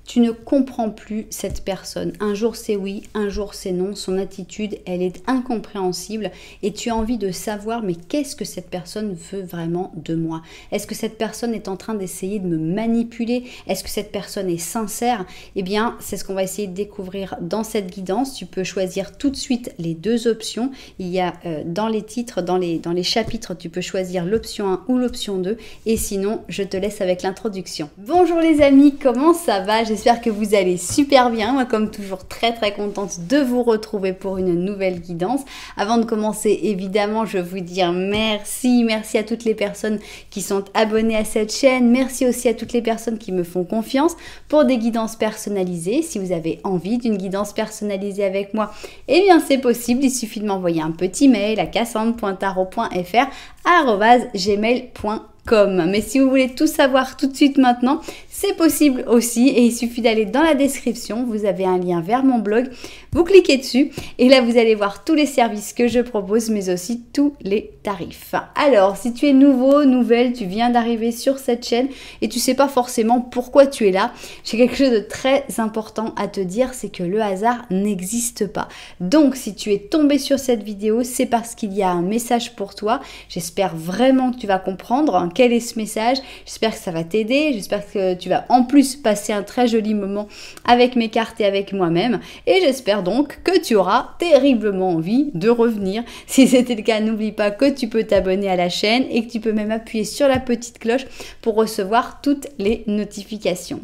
tu ne comprends plus cette personne. Un jour c'est oui, un jour c'est non. Son attitude, elle est incompréhensible et tu as envie de savoir mais qu'est-ce que cette personne veut vraiment de moi? Est-ce que cette personne est en train d'essayer de me manipuler? Est-ce que cette personne est sincère? Eh bien, c'est ce qu'on va essayer de découvrir dans cette guidance. Tu peux choisir tout de suite les deux options. Il y a dans les titres, dans les chapitres, tu peux choisir l'option 1 ou l'option 2. Et sinon, je te laisse avec l'introduction. Bonjour les amis, comment ça va? J'espère que vous allez super bien. Moi, comme toujours, très contente de vous retrouver pour une nouvelle guidance. Avant de commencer, évidemment, je veux vous dire merci à toutes les personnes qui sont abonnées à cette chaîne. Merci aussi à toutes les personnes qui me font confiance pour des guidances personnalisées. Si vous avez envie d'une guidance personnalisée avec moi, eh bien c'est possible. Il suffit de m'envoyer un petit mail à cassandre.tarot.fr@gmail.com. Mais si vous voulez tout savoir tout de suite maintenant, c'est possible aussi et il suffit d'aller dans la description, vous avez un lien vers mon blog, vous cliquez dessus et là vous allez voir tous les services que je propose mais aussi tous les tarifs. Alors si tu es nouveau, nouvelle, tu viens d'arriver sur cette chaîne et tu sais pas forcément pourquoi tu es là, j'ai quelque chose de très important à te dire, c'est que le hasard n'existe pas. Donc si tu es tombé sur cette vidéo, c'est parce qu'il y a un message pour toi. J'espère vraiment que tu vas comprendre quel est ce message, j'espère que ça va t'aider, j'espère que tu vas en plus passer un très joli moment avec mes cartes et avec moi-même et j'espère donc que tu auras terriblement envie de revenir. Si c'était le cas, n'oublie pas que tu peux t'abonner à la chaîne et que tu peux même appuyer sur la petite cloche pour recevoir toutes les notifications.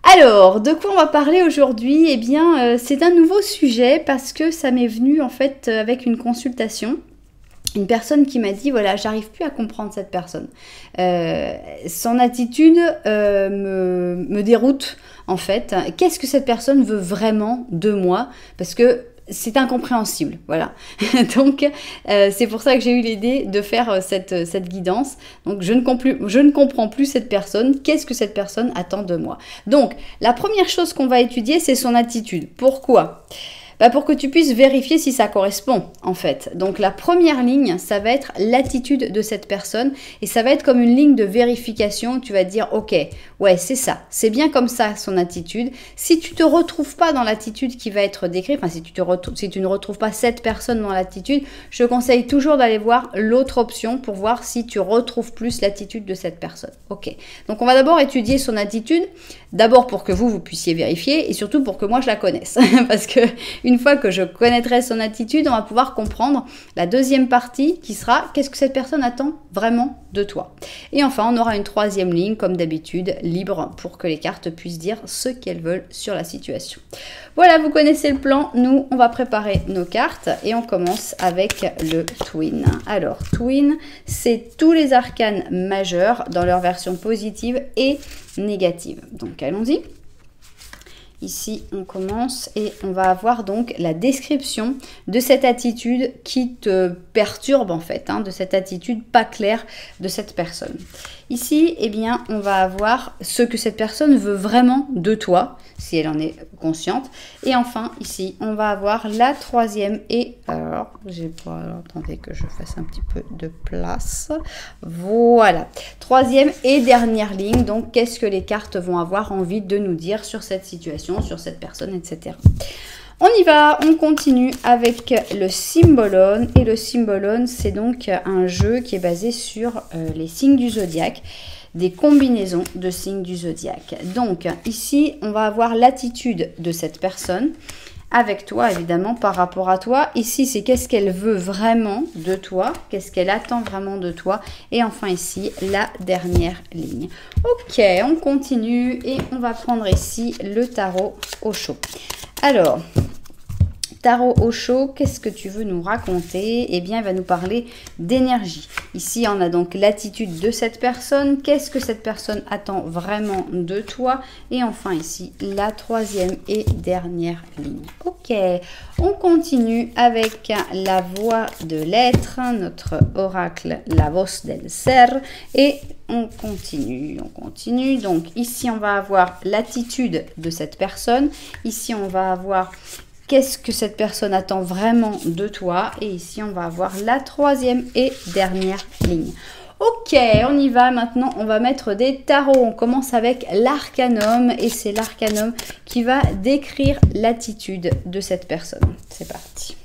Alors, de quoi on va parler aujourd'hui? Eh bien, c'est un nouveau sujet parce que ça m'est venu en fait avec une consultation. Une personne qui m'a dit, voilà, j'arrive plus à comprendre cette personne. Son attitude me déroute, en fait. Qu'est-ce que cette personne veut vraiment de moi? Parce que c'est incompréhensible, voilà. Donc, c'est pour ça que j'ai eu l'idée de faire cette guidance. Donc, je ne comprends plus cette personne. Qu'est-ce que cette personne attend de moi? Donc, la première chose qu'on va étudier, c'est son attitude. Pourquoi? Pour que tu puisses vérifier si ça correspond en fait. Donc la première ligne, ça va être l'attitude de cette personne et ça va être comme une ligne de vérification. Tu vas te dire ok, ouais c'est ça, c'est bien comme ça son attitude. Si tu te retrouves pas dans l'attitude qui va être décrite, enfin si tu ne retrouves pas cette personne dans l'attitude, je conseille toujours d'aller voir l'autre option pour voir si tu retrouves plus l'attitude de cette personne. Ok, donc on va d'abord étudier son attitude, d'abord pour que vous puissiez vérifier et surtout pour que moi je la connaisse parce que une fois que je connaîtrai son attitude, on va pouvoir comprendre la deuxième partie qui sera qu'est-ce que cette personne attend vraiment de toi. Et enfin, on aura une troisième ligne, comme d'habitude, libre pour que les cartes puissent dire ce qu'elles veulent sur la situation. Voilà, vous connaissez le plan. Nous, on va préparer nos cartes et on commence avec le Twin. Alors, Twin, c'est tous les arcanes majeurs dans leur version positive et négative. Donc, allons-y. Ici, on commence et on va avoir donc la description de cette attitude qui te perturbe en fait, de cette attitude pas claire de cette personne. Ici, eh bien, on va avoir ce que cette personne veut vraiment de toi, si elle en est consciente. Et enfin, ici, on va avoir la troisième et... Alors, attendez que je fasse un petit peu de place. Voilà. Troisième et dernière ligne. Donc, qu'est-ce que les cartes vont avoir envie de nous dire sur cette situation, sur cette personne, etc. On y va, on continue avec le Symbolone. Et le Symbolone, c'est donc un jeu qui est basé sur les signes du zodiaque, des combinaisons de signes du zodiaque. Donc ici, on va avoir l'attitude de cette personne avec toi, évidemment, par rapport à toi. Ici, c'est qu'est-ce qu'elle veut vraiment de toi, qu'est-ce qu'elle attend vraiment de toi. Et enfin ici, la dernière ligne. Ok, on continue et on va prendre ici le tarot Osho. Alors, tarot Osho, qu'est-ce que tu veux nous raconter? Eh bien, il va nous parler d'énergie. Ici, on a donc l'attitude de cette personne. Qu'est-ce que cette personne attend vraiment de toi? Et enfin, ici, la troisième et dernière ligne. Ok, on continue avec la voix de l'être, notre oracle, la voz del ser. Et on continue. Donc, ici, on va avoir l'attitude de cette personne. Ici, on va avoir qu'est-ce que cette personne attend vraiment de toi. Et ici, on va avoir la troisième et dernière ligne. Ok, on y va maintenant, on va mettre des tarots. On commence avec l'arcanum et c'est l'arcanum qui va décrire l'attitude de cette personne. C'est parti.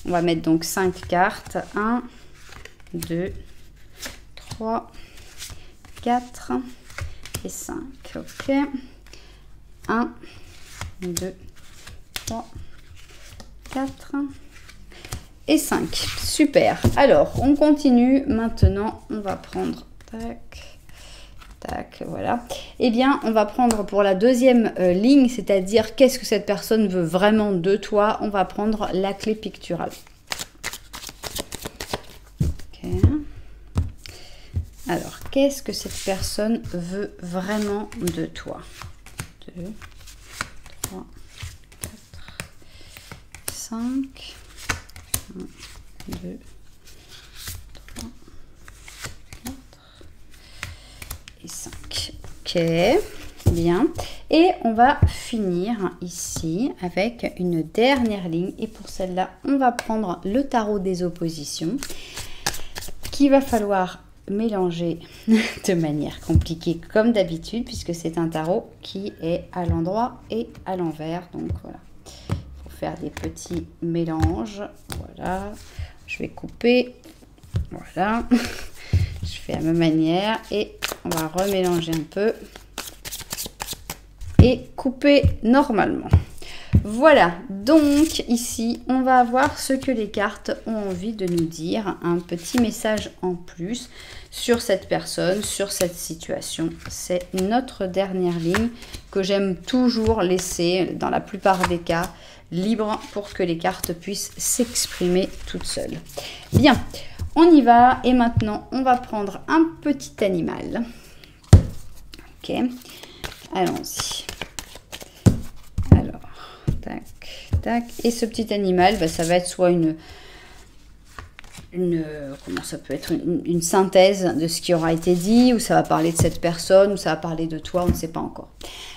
On va mettre donc 5 cartes. 1, 2, 3, 4 et 5. Ok. 1, 2, 3, 4 et 5. Super. Alors, on continue. Maintenant, on va prendre... Tac, tac, voilà. Eh bien, on va prendre pour la deuxième ligne, c'est-à-dire qu'est-ce que cette personne veut vraiment de toi. On va prendre la clé picturale. Ok. Alors, qu'est-ce que cette personne veut vraiment de toi? 2, 3, 4, 5... 1, 2, 3, 4 et 5. Ok, bien. Et on va finir ici avec une dernière ligne. Et pour celle-là, on va prendre le tarot des oppositions qu'il va falloir mélanger de manière compliquée comme d'habitude puisque c'est un tarot qui est à l'endroit et à l'envers. Donc voilà. Faire des petits mélanges. Voilà, je vais couper. Voilà, je fais à ma manière et on va remélanger un peu et couper normalement. Voilà, donc ici on va voir ce que les cartes ont envie de nous dire, un petit message en plus sur cette personne, sur cette situation. C'est notre dernière ligne que j'aime toujours laisser dans la plupart des cas libre pour que les cartes puissent s'exprimer toutes seules. Bien, on y va et maintenant on va prendre un petit animal. Ok, allons-y. Alors, tac, tac. Et ce petit animal, bah, ça va être soit comment ça peut être, une synthèse de ce qui aura été dit, ou ça va parler de cette personne, ou ça va parler de toi, on ne sait pas encore.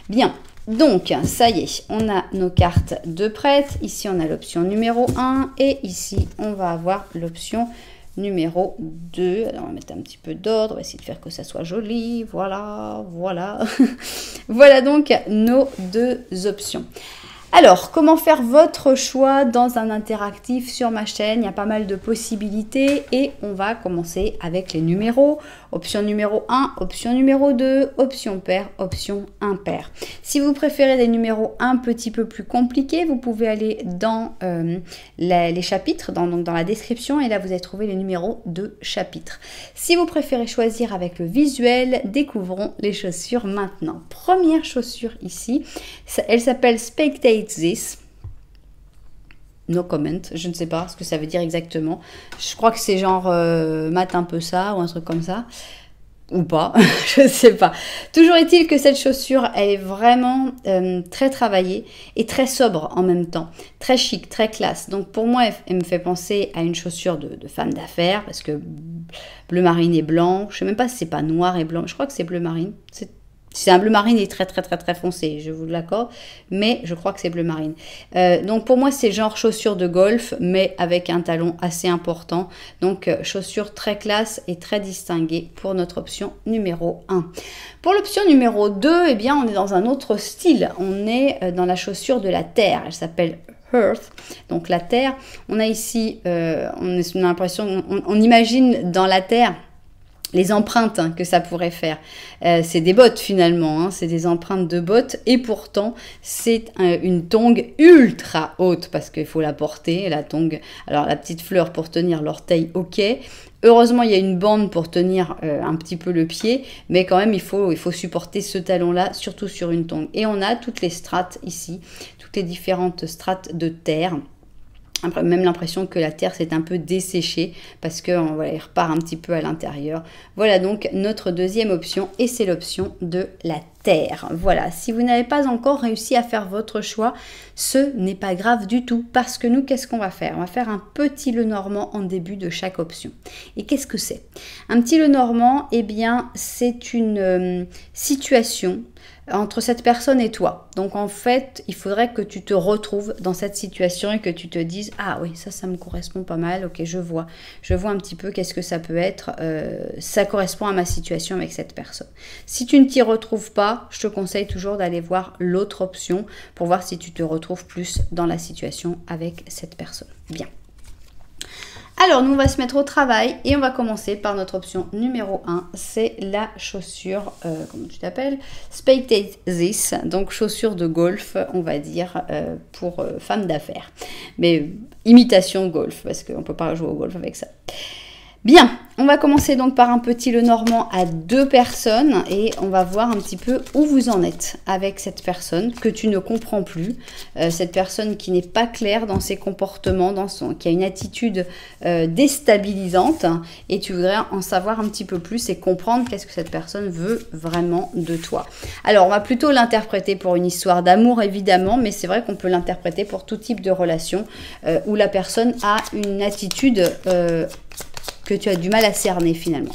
Bien. Donc, ça y est, on a nos cartes de prête. Ici, on a l'option numéro 1 et ici, on va avoir l'option numéro 2. Alors, on va mettre un petit peu d'ordre, on va essayer de faire que ça soit joli. Voilà, voilà. Voilà donc nos deux options. Alors, comment faire votre choix dans un interactif sur ma chaîne? Il y a pas mal de possibilités et on va commencer avec les numéros. Option numéro 1, option numéro 2, option pair, option impair. Si vous préférez des numéros un petit peu plus compliqués, vous pouvez aller dans les chapitres, donc dans la description, et là vous allez trouver les numéros de chapitres. Si vous préférez choisir avec le visuel, découvrons les chaussures maintenant. Première chaussure ici, elle s'appelle Spectate This. No comment, je ne sais pas ce que ça veut dire exactement. Je crois que c'est genre mate un peu ça ou un truc comme ça. Ou pas, je ne sais pas. Toujours est-il que cette chaussure, elle est vraiment très travaillée et très sobre en même temps. Très chic, très classe. Donc pour moi, elle me fait penser à une chaussure de femme d'affaires parce que bleu marine et blanc. Je ne sais même pas si c'est pas noir et blanc. Je crois que c'est bleu marine. C'est un bleu marine et très foncé, je vous l'accorde, mais je crois que c'est bleu marine. Donc pour moi, c'est genre chaussures de golf, mais avec un talon assez important. Donc chaussures très classe et très distinguées pour notre option numéro 1. Pour l'option numéro 2, eh bien, on est dans un autre style. On est dans la chaussure de la terre. Elle s'appelle Earth, donc la terre. On a ici, on a l'impression, on imagine dans la terre les empreintes que ça pourrait faire. C'est des bottes finalement, c'est des empreintes de bottes et pourtant c'est une tongue ultra haute parce qu'il faut la porter, la tongue. Alors la petite fleur pour tenir l'orteil, ok. Heureusement, il y a une bande pour tenir un petit peu le pied, mais quand même, il faut supporter ce talon-là, surtout sur une tongue. Et on a toutes les strates ici, toutes les différentes strates de terre. Même l'impression que la terre s'est un peu desséchée parce qu'on va repart un petit peu à l'intérieur. Voilà donc notre deuxième option et c'est l'option de la terre. Voilà, si vous n'avez pas encore réussi à faire votre choix, ce n'est pas grave du tout parce que nous, qu'est-ce qu'on va faire? On va faire un petit le normand en début de chaque option. Et qu'est-ce que c'est? Un petit le normand, eh bien, c'est une situation entre cette personne et toi. Donc en fait, il faudrait que tu te retrouves dans cette situation et que tu te dises « Ah oui, ça me correspond pas mal, ok, je vois un petit peu qu'est-ce que ça peut être, ça correspond à ma situation avec cette personne. » Si tu ne t'y retrouves pas, je te conseille toujours d'aller voir l'autre option pour voir si tu te retrouves plus dans la situation avec cette personne. Bien. Alors, nous, on va se mettre au travail et on va commencer par notre option numéro 1. C'est la chaussure, comment tu t'appelles? Spectate This, donc chaussure de golf, on va dire, pour femme d'affaires. Mais imitation golf, parce qu'on ne peut pas jouer au golf avec ça. Bien, on va commencer donc par un petit Lenormand à 2 personnes et on va voir un petit peu où vous en êtes avec cette personne que tu ne comprends plus, cette personne qui n'est pas claire dans ses comportements, qui a une attitude déstabilisante et tu voudrais en savoir un petit peu plus et comprendre qu'est-ce que cette personne veut vraiment de toi. Alors, on va plutôt l'interpréter pour une histoire d'amour évidemment, mais c'est vrai qu'on peut l'interpréter pour tout type de relation où la personne a une attitude que tu as du mal à cerner finalement.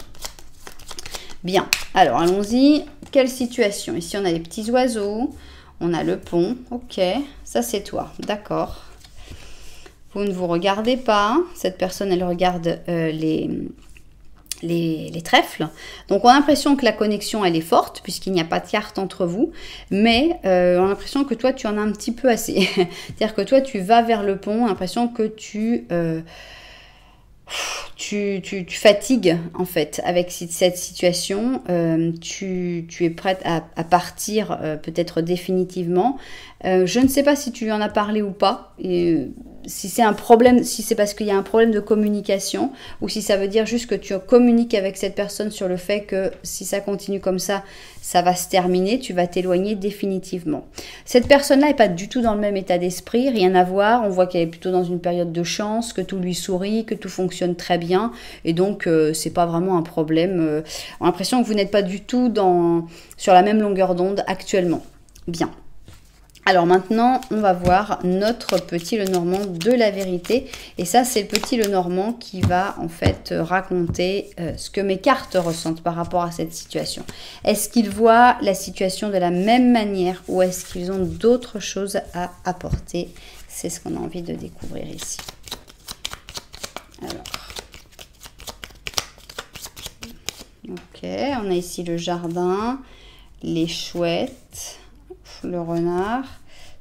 Bien, alors allons-y. Quelle situation? Ici, on a les petits oiseaux, on a le pont, ok, ça c'est toi, d'accord. Vous ne vous regardez pas, cette personne, elle regarde les trèfles. Donc, on a l'impression que la connexion, elle est forte, puisqu'il n'y a pas de carte entre vous, mais on a l'impression que toi, tu en as un petit peu assez. C'est-à-dire que toi, tu vas vers le pont, on a l'impression que tu fatigues en fait avec cette situation, tu es prête à partir peut-être définitivement. Je ne sais pas si tu lui en as parlé ou pas, et si c'est un problème, si c'est parce qu'il y a un problème de communication ou si ça veut dire juste que tu communiques avec cette personne sur le fait que si ça continue comme ça, ça va se terminer, tu vas t'éloigner définitivement. Cette personne-là n'est pas du tout dans le même état d'esprit, rien à voir, on voit qu'elle est plutôt dans une période de chance, que tout lui sourit, que tout fonctionne très bien et donc c'est pas vraiment un problème. On a l'impression que vous n'êtes pas du tout sur la même longueur d'onde actuellement. Bien. Alors maintenant, on va voir notre petit Lenormand de la vérité. Et ça, c'est le petit Lenormand qui va en fait raconter ce que mes cartes ressentent par rapport à cette situation. Est-ce qu'ils voient la situation de la même manière ou est-ce qu'ils ont d'autres choses à apporter? C'est ce qu'on a envie de découvrir ici. Alors. Ok, on a ici le jardin, les chouettes, le renard,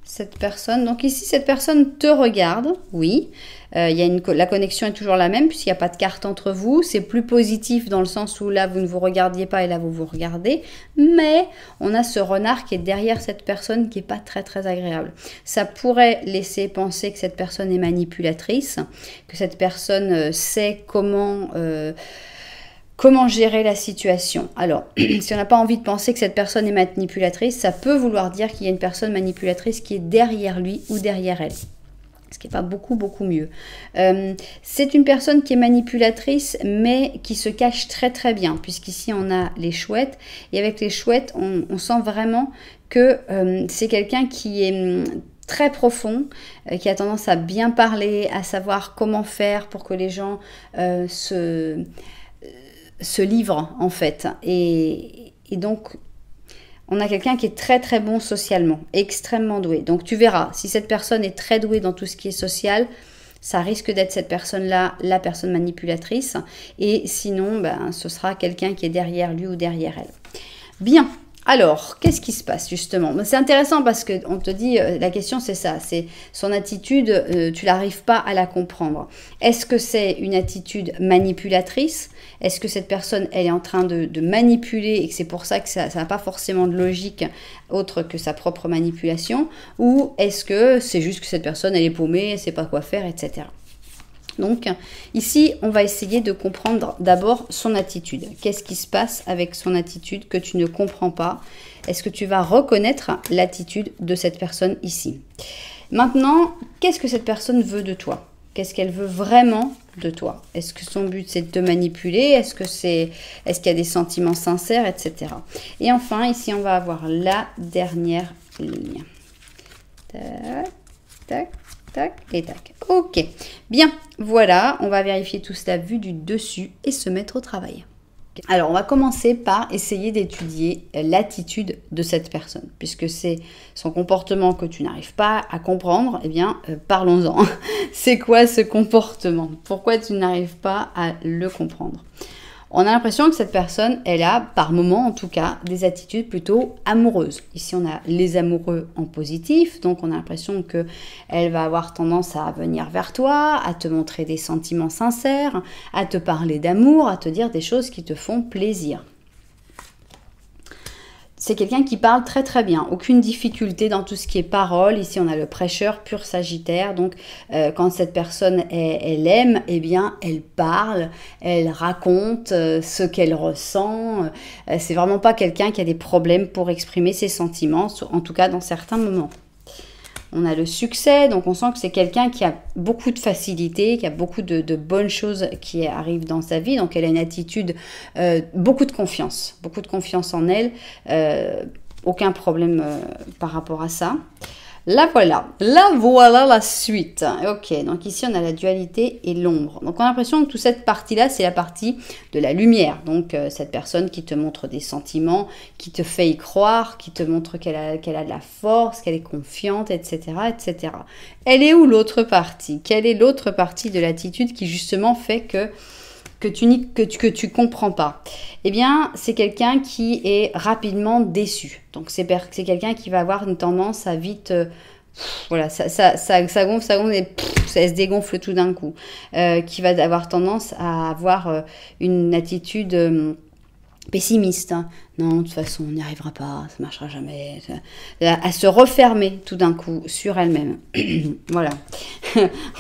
cette personne. Donc ici, cette personne te regarde, oui. La connexion est toujours la même puisqu'il n'y a pas de carte entre vous. C'est plus positif dans le sens où là, vous ne vous regardiez pas et là, vous vous regardez. Mais on a ce renard qui est derrière cette personne qui n'est pas très, très agréable. Ça pourrait laisser penser que cette personne est manipulatrice, que cette personne sait comment gérer la situation. Alors, si on n'a pas envie de penser que cette personne est manipulatrice, ça peut vouloir dire qu'il y a une personne manipulatrice qui est derrière lui ou derrière elle. Ce qui n'est pas beaucoup mieux. C'est une personne qui est manipulatrice, mais qui se cache très très bien, puisqu'ici on a les chouettes, et avec les chouettes, on sent vraiment que c'est quelqu'un qui est très profond, qui a tendance à bien parler, à savoir comment faire pour que les gens se livre en fait et donc on a quelqu'un qui est très très bon socialement, extrêmement doué. Donc tu verras, si cette personne est très douée dans tout ce qui est social, ça risque d'être cette personne-là, la personne manipulatrice, et sinon ce sera quelqu'un qui est derrière lui ou derrière elle. Bien. Alors, qu'est-ce qui se passe justement? C'est intéressant parce qu'on te dit, la question c'est ça, c'est son attitude, tu n'arrives pas à la comprendre. Est-ce que c'est une attitude manipulatrice? Est-ce que cette personne, elle est en train de manipuler et que c'est pour ça que ça n'a pas forcément de logique autre que sa propre manipulation? Ou est-ce que c'est juste que cette personne, elle est paumée, elle ne sait pas quoi faire, etc. Donc, ici, on va essayer de comprendre d'abord son attitude. Qu'est-ce qui se passe avec son attitude que tu ne comprends pas? Est-ce que tu vas reconnaître l'attitude de cette personne ici? Maintenant, qu'est-ce que cette personne veut de toi? Qu'est-ce qu'elle veut vraiment de toi? Est-ce que son but, c'est de te manipuler? Est-ce qu'il y a des sentiments sincères, etc. Et enfin, ici, on va avoir la dernière ligne. Tac, tac. Tac et tac. Ok. Bien, voilà, on va vérifier tout cela vu du dessus et se mettre au travail. Alors, on va commencer par essayer d'étudier l'attitude de cette personne. Puisque c'est son comportement que tu n'arrives pas à comprendre, eh bien, parlons-en. C'est quoi ce comportement? Pourquoi tu n'arrives pas à le comprendre? On a l'impression que cette personne, elle a, par moment en tout cas, des attitudes plutôt amoureuses. Ici, on a les amoureux en positif, donc on a l'impression qu'elle va avoir tendance à venir vers toi, à te montrer des sentiments sincères, à te parler d'amour, à te dire des choses qui te font plaisir. C'est quelqu'un qui parle très très bien, aucune difficulté dans tout ce qui est parole. Ici, on a le prêcheur pur Sagittaire. Donc, quand cette personne, elle aime, eh bien, elle parle, elle raconte ce qu'elle ressent. C'est vraiment pas quelqu'un qui a des problèmes pour exprimer ses sentiments, en tout cas dans certains moments. On a le succès, donc on sent que c'est quelqu'un qui a beaucoup de facilité, qui a beaucoup de bonnes choses qui arrivent dans sa vie. Donc elle a une attitude, beaucoup de confiance en elle, aucun problème par rapport à ça. Là voilà la suite. Ok, donc ici on a la dualité et l'ombre. Donc on a l'impression que toute cette partie-là, c'est la partie de la lumière. Donc cette personne qui te montre des sentiments, qui te fait y croire, qui te montre qu'elle a de la force, qu'elle est confiante, etc., etc. Elle est où l'autre partie? Quelle est l'autre partie de l'attitude qui justement fait que tu comprends pas? Eh bien, c'est quelqu'un qui est rapidement déçu. Donc, c'est quelqu'un qui va avoir une tendance à vite... voilà, ça gonfle et ça se dégonfle tout d'un coup. Qui va avoir tendance à avoir une attitude... pessimiste, hein. Non, de toute façon, on n'y arrivera pas, ça ne marchera jamais. À se refermer tout d'un coup sur elle-même. Voilà.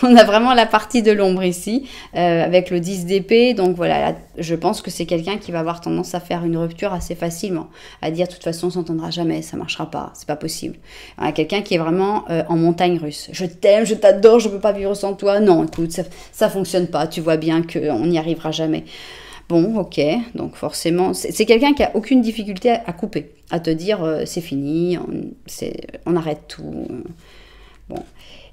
On a vraiment la partie de l'ombre ici, avec le 10 d'épée. Donc voilà, là, je pense que c'est quelqu'un qui va avoir tendance à faire une rupture assez facilement. À dire, de toute façon, on ne s'entendra jamais, ça ne marchera pas, c'est pas possible. Quelqu'un qui est vraiment en montagne russe. Je t'aime, je t'adore, je ne peux pas vivre sans toi. Non, écoute, ça ne fonctionne pas, tu vois bien qu'on n'y arrivera jamais. Bon, ok, donc forcément, c'est quelqu'un qui a aucune difficulté à couper, à te dire c'est fini, on arrête tout. Bon.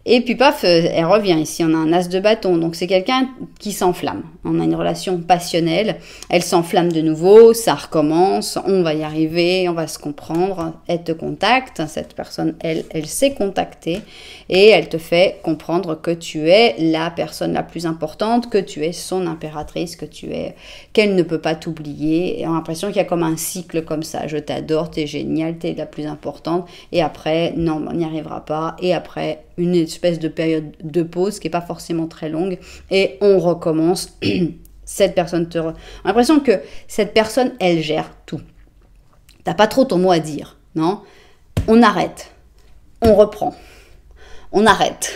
Et puis paf, elle revient ici, on a un as de bâton, donc c'est quelqu'un qui s'enflamme. On a une relation passionnelle, elle s'enflamme de nouveau, ça recommence, on va y arriver, on va se comprendre, elle te contacte, cette personne, elle sait contacter et elle te fait comprendre que tu es la personne la plus importante, que tu es son impératrice, qu'elle ne peut pas t'oublier. Et on a l'impression qu'il y a comme un cycle comme ça, je t'adore, t'es géniale, t'es la plus importante, et après, non, on n'y arrivera pas, et après, une espèce de période de pause qui n'est pas forcément très longue et on recommence. Cette personne on a l'impression que cette personne, elle gère tout. T'as pas trop ton mot à dire, non? On arrête, on reprend. On arrête,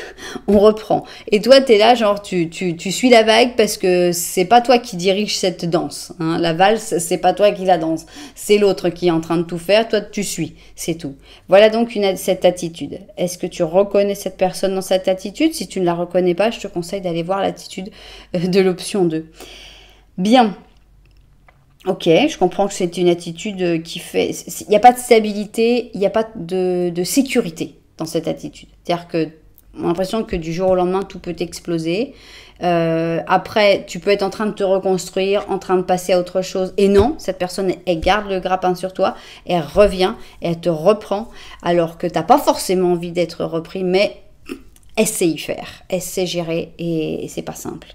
on reprend. Et toi, tu es là, genre, tu suis la vague parce que c'est pas toi qui dirige cette danse. Hein. La valse, c'est pas toi qui la danse. C'est l'autre qui est en train de tout faire. Toi, tu suis. C'est tout. Voilà donc cette attitude. Est-ce que tu reconnais cette personne dans cette attitude? Si tu ne la reconnais pas, je te conseille d'aller voir l'attitude de l'option 2. Bien. Ok, je comprends que c'est une attitude qui fait... Il n'y a pas de stabilité, il n'y a pas de sécurité dans cette attitude. C'est-à-dire que on a l'impression que du jour au lendemain, tout peut exploser. Après, tu peux être en train de te reconstruire, en train de passer à autre chose. Et non, cette personne, elle garde le grappin sur toi, elle revient, et elle te reprend, alors que tu n'as pas forcément envie d'être repris, mais elle sait y faire, elle sait gérer, et c'est pas simple.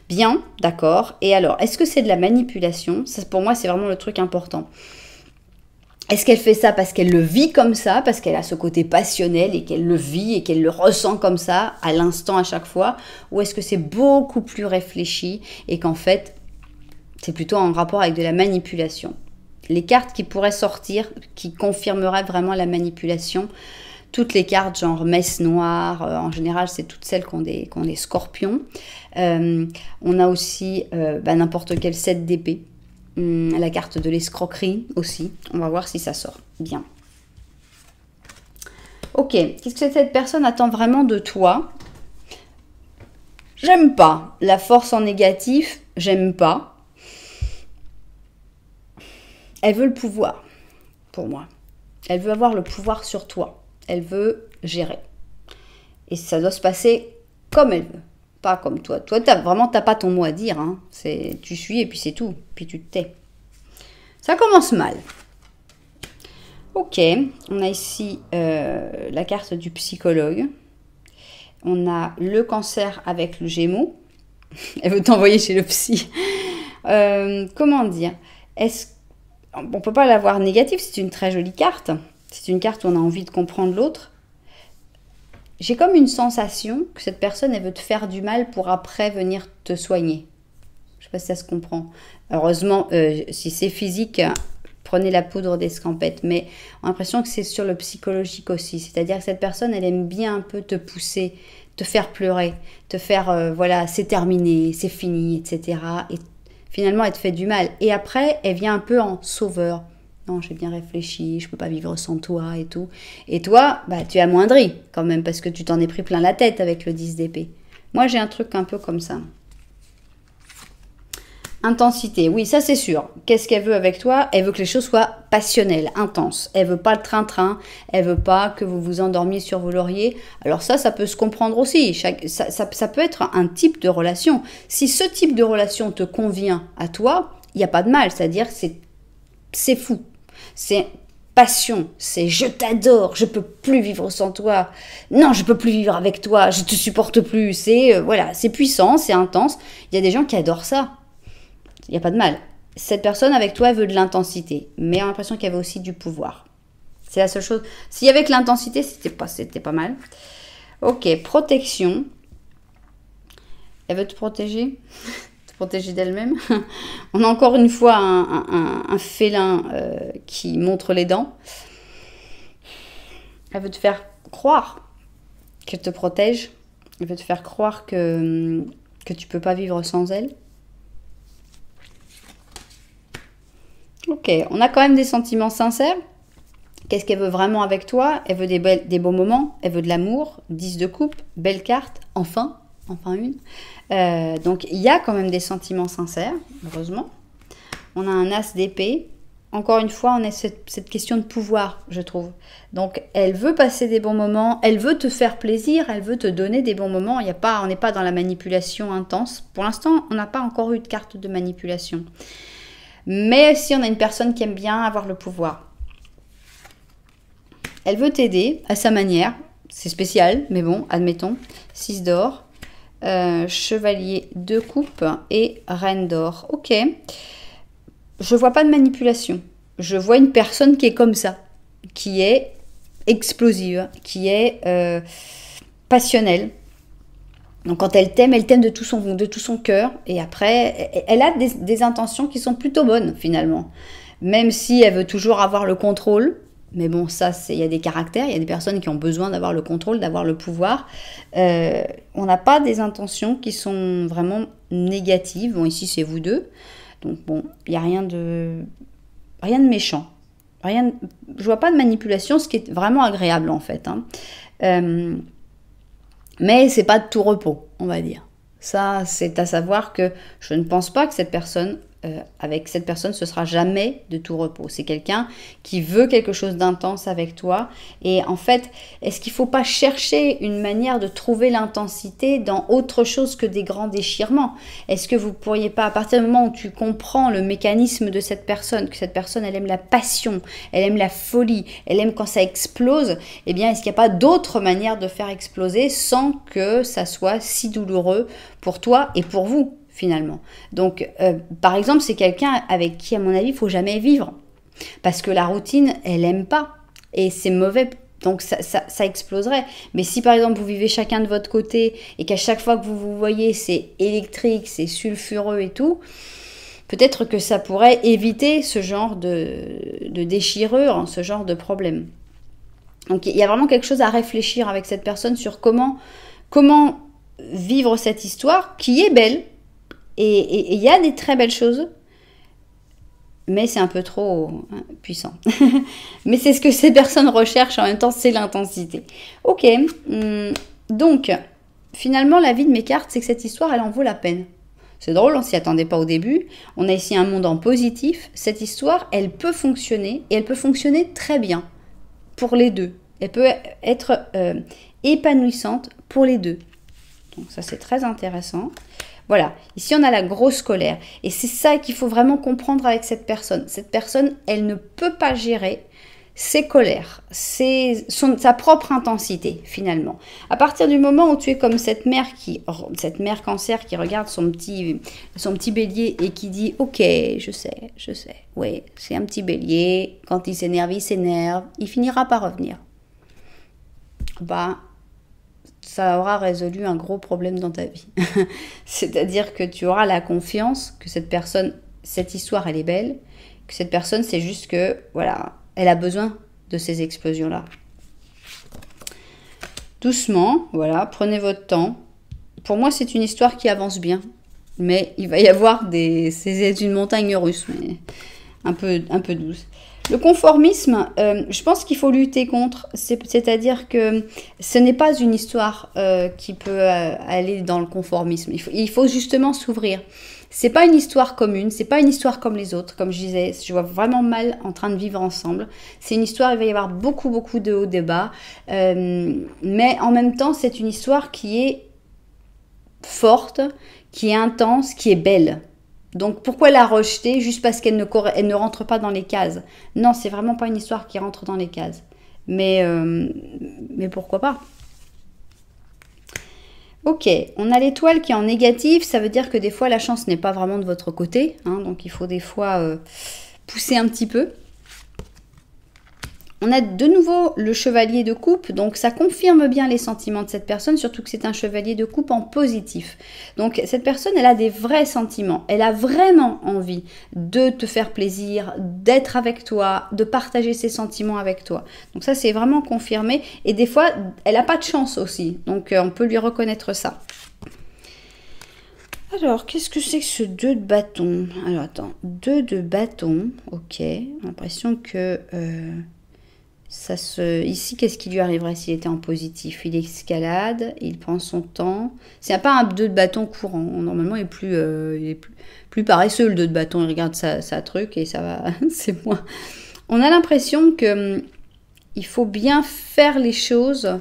Bien, d'accord. Et alors, est-ce que c'est de la manipulation? Ça, pour moi, c'est vraiment le truc important. Est-ce qu'elle fait ça parce qu'elle le vit comme ça, parce qu'elle a ce côté passionnel et qu'elle le vit et qu'elle le ressent comme ça, à l'instant, à chaque fois? Ou est-ce que c'est beaucoup plus réfléchi et qu'en fait, c'est plutôt en rapport avec de la manipulation? Les cartes qui pourraient sortir, qui confirmeraient vraiment la manipulation, toutes les cartes genre messe noire, en général, c'est toutes celles qui ont des scorpions. On a aussi n'importe quel 7 d'épée. La carte de l'escroquerie aussi. On va voir si ça sort. Bien. Ok. Qu'est-ce que cette personne attend vraiment de toi? J'aime pas. La force en négatif, j'aime pas. Elle veut le pouvoir, pour moi. Elle veut avoir le pouvoir sur toi. Elle veut gérer. Et ça doit se passer comme elle veut. Pas comme toi. Toi, t'as pas ton mot à dire. Hein. Tu suis et puis c'est tout. Puis tu te tais. Ça commence mal. Ok, on a ici la carte du psychologue. On a le cancer avec le Gémeaux. Elle veut t'envoyer chez le psy. Comment dire? On ne peut pas la voir négative, c'est une très jolie carte. C'est une carte où on a envie de comprendre l'autre. J'ai comme une sensation que cette personne, elle veut te faire du mal pour après venir te soigner. Je ne sais pas si ça se comprend. Heureusement, si c'est physique, prenez la poudre d'escampette. Mais on a l'impression que c'est sur le psychologique aussi. C'est-à-dire que cette personne, elle aime bien un peu te pousser, te faire pleurer, te faire, voilà, c'est terminé, c'est fini, etc. Et finalement, elle te fait du mal. Et après, elle vient un peu en sauveur. Non, j'ai bien réfléchi, je peux pas vivre sans toi et tout. Et toi, bah, tu es amoindri quand même parce que tu t'en es pris plein la tête avec le 10 d'épée. Moi, j'ai un truc un peu comme ça. Intensité, oui, ça c'est sûr. Qu'est-ce qu'elle veut avec toi? Elle veut que les choses soient passionnelles, intenses. Elle veut pas le train-train, elle veut pas que vous vous endormiez sur vos lauriers. Alors ça peut se comprendre aussi. Ça peut être un type de relation. Si ce type de relation te convient à toi, il n'y a pas de mal. C'est-à-dire que c'est fou. C'est passion, c'est je t'adore, je peux plus vivre sans toi. Non, je peux plus vivre avec toi, je te supporte plus. C'est voilà, c'est puissant, c'est intense. Il y a des gens qui adorent ça. Il n'y a pas de mal. Cette personne avec toi, elle veut de l'intensité, mais on a l'impression qu'elle veut aussi du pouvoir. C'est la seule chose. Si avec l'intensité, c'était pas mal. Ok, protection. Elle veut te protéger. Protéger d'elle-même. On a encore une fois un félin qui montre les dents. Elle veut te faire croire qu'elle te protège. Elle veut te faire croire que tu peux pas vivre sans elle. Ok, on a quand même des sentiments sincères. Qu'est-ce qu'elle veut vraiment avec toi? Elle veut des beaux moments. Elle veut de l'amour. 10 de coupe. Belle carte. Enfin une. Donc, il y a quand même des sentiments sincères, heureusement. On a un as d'épée. Encore une fois, on a cette question de pouvoir, je trouve. Donc, elle veut passer des bons moments, elle veut te faire plaisir, elle veut te donner des bons moments. On n'est pas dans la manipulation intense. Pour l'instant, on n'a pas encore eu de carte de manipulation. Mais si on a une personne qui aime bien avoir le pouvoir, elle veut t'aider à sa manière. C'est spécial, mais bon, admettons. 6 d'or. Chevalier de coupe et reine d'or. Ok. Je vois pas de manipulation. Je vois une personne qui est comme ça, qui est explosive, qui est passionnelle. Donc quand elle t'aime de tout son cœur. Et après, elle a des intentions qui sont plutôt bonnes finalement. Même si elle veut toujours avoir le contrôle. Mais bon, ça, il y a des caractères, il y a des personnes qui ont besoin d'avoir le contrôle, d'avoir le pouvoir. On n'a pas des intentions qui sont vraiment négatives. Bon, ici, c'est vous deux. Donc, bon, il n'y a rien de méchant. Je vois pas de manipulation, ce qui est vraiment agréable, en fait. Mais c'est pas de tout repos, on va dire. Ça, c'est à savoir que je ne pense pas que avec cette personne, ce sera jamais de tout repos. C'est quelqu'un qui veut quelque chose d'intense avec toi. Et en fait, est-ce qu'il ne faut pas chercher une manière de trouver l'intensité dans autre chose que des grands déchirements? Est-ce que vous ne pourriez pas, à partir du moment où tu comprends le mécanisme de cette personne, que cette personne, elle aime la passion, elle aime la folie, elle aime quand ça explose, eh bien, est-ce qu'il n'y a pas d'autre manière de faire exploser sans que ça soit si douloureux pour toi et pour vous? Finalement. Donc, par exemple, c'est quelqu'un avec qui, à mon avis, il ne faut jamais vivre. Parce que la routine, elle n'aime pas. Et c'est mauvais. Donc, ça exploserait. Mais si, par exemple, vous vivez chacun de votre côté et qu'à chaque fois que vous vous voyez, c'est électrique, c'est sulfureux et tout, peut-être que ça pourrait éviter ce genre de déchirure, ce genre de problème. Donc, il y a vraiment quelque chose à réfléchir avec cette personne sur comment vivre cette histoire qui est belle. Et il y a des très belles choses, mais c'est un peu trop puissant. Mais c'est ce que ces personnes recherchent en même temps, c'est l'intensité. Ok, donc finalement la vie de mes cartes, c'est que cette histoire, elle en vaut la peine. C'est drôle, on s'y attendait pas au début. On a ici un monde en positif. Cette histoire, elle peut fonctionner, et elle peut fonctionner très bien pour les deux. Elle peut être épanouissante pour les deux. Donc ça, c'est très intéressant. Voilà, ici on a la grosse colère. Et c'est ça qu'il faut vraiment comprendre avec cette personne. Cette personne, elle ne peut pas gérer ses colères, sa propre intensité finalement. À partir du moment où tu es comme cette mère cancer qui regarde son petit bélier et qui dit « Ok, je sais, oui, c'est un petit bélier, quand il s'énerve, il finira par revenir. » Bah, ça aura résolu un gros problème dans ta vie. C'est-à-dire que tu auras la confiance que cette personne, cette histoire, elle est belle, que cette personne, c'est juste que, voilà, elle a besoin de ces explosions-là. Doucement, voilà, prenez votre temps. Pour moi, c'est une histoire qui avance bien. Mais il va y avoir c'est une montagne russe, mais un peu douce. Le conformisme, je pense qu'il faut lutter contre. C'est-à-dire que ce n'est pas une histoire qui peut aller dans le conformisme. Il faut justement s'ouvrir. C'est pas une histoire commune, c'est pas une histoire comme les autres. Comme je disais, je vois vraiment mal en train de vivre ensemble. C'est une histoire, il va y avoir beaucoup de hauts, de bas. Mais en même temps, c'est une histoire qui est forte, qui est intense, qui est belle. Donc pourquoi la rejeter juste parce qu'elle ne rentre pas dans les cases? Non, c'est vraiment pas une histoire qui rentre dans les cases. Mais pourquoi pas? Ok, on a l'étoile qui est en négatif, ça veut dire que des fois la chance n'est pas vraiment de votre côté, hein, donc il faut des fois pousser un petit peu. On a de nouveau le chevalier de coupe, donc ça confirme bien les sentiments de cette personne, surtout que c'est un chevalier de coupe en positif. Donc cette personne, elle a des vrais sentiments, elle a vraiment envie de te faire plaisir, d'être avec toi, de partager ses sentiments avec toi. Donc ça, c'est vraiment confirmé, et des fois, elle n'a pas de chance aussi, donc on peut lui reconnaître ça. Alors, qu'est-ce que c'est que ce 2 de bâton? Alors, attends, 2 de bâton, ok, j'ai l'impression que... Ici, qu'est-ce qui lui arriverait s'il était en positif? Il escalade, il prend son temps. C'est pas un 2 de bâton courant. Normalement, il est plus paresseux, le 2 de bâton. Il regarde sa truc et ça va, c'est moins. On a l'impression que il faut bien faire les choses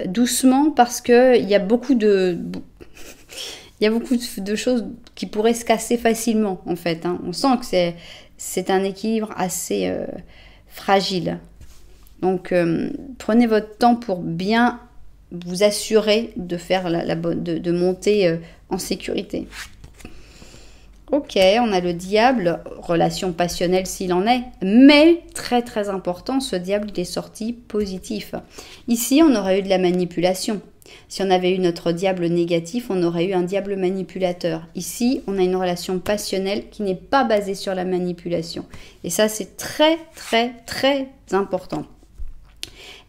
doucement parce qu'il y a beaucoup de choses qui pourraient se casser facilement, en fait. Hein. On sent que c'est un équilibre assez... fragile. Donc, prenez votre temps pour bien vous assurer de faire de monter en sécurité. Ok, on a le diable, relation passionnelle s'il en est, mais très très important, ce diable il est sorti positif. Ici, on aurait eu de la manipulation. Si on avait eu notre diable négatif, on aurait eu un diable manipulateur. Ici, on a une relation passionnelle qui n'est pas basée sur la manipulation. Et ça, c'est très, très, très important.